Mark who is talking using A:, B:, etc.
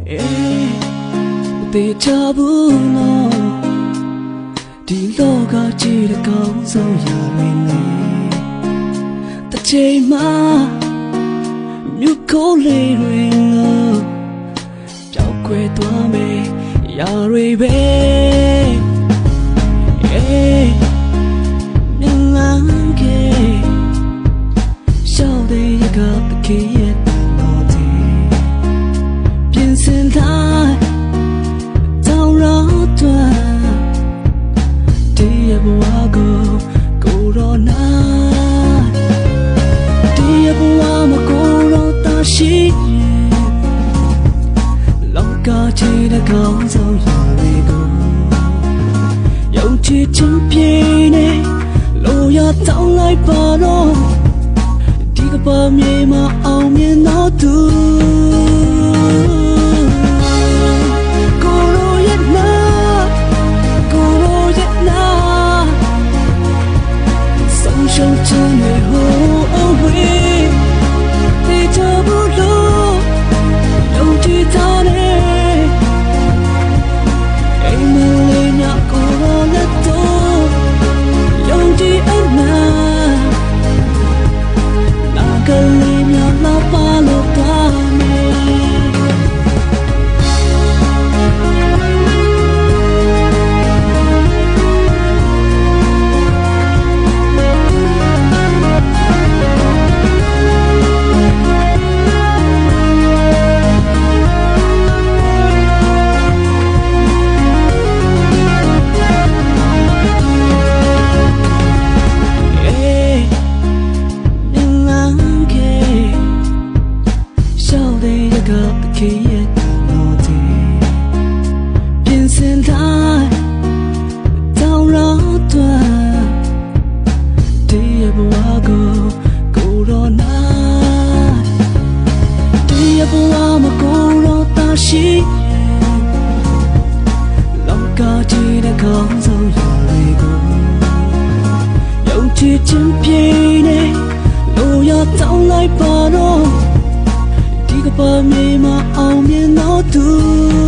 A: တေချာဘူးနော်ဒီလောကကြီးတဲ့ကောင်းဆုံးရာတွေနဲ့တစ်ချိန်မှာမြုပ်ခိုးလေးတွေလို့ကြောက်ခွဲသွားမယ်ရာတွေပဲမြင်လန်းခဲ့ရှောက်တဲ့ရကတခေရဲ့တော်တယ်ပြင်စင်တိုင်းတောင်းရတော့ဒီရဘဝကိုရောနာဒီရဘဝမှာကိုရောတာရှိလောကကြီးတဲ့ကောင်းဆုံးရာတွေကိုယုံကြည်ခြင်းပြည့်နေလို့ရတောင်းလိုက်ပါတော့ဒီကပါမြေမှာအောင်မြင်တော့သူပြင်စင်တိုင်းတောင်းရတော့ဒီဘဝကိုရောနာဒီဘဝမှာကိုရောတာရှိလောကကြီးတဲ့ကောင်းဆုံးရာတွေကိုယုံကြည်ခြင်းပြည့်နေလို့ရတောင်းလိုက်ပါတော့ဒီကပါမြေမှာအောင်မြင်တော့သူ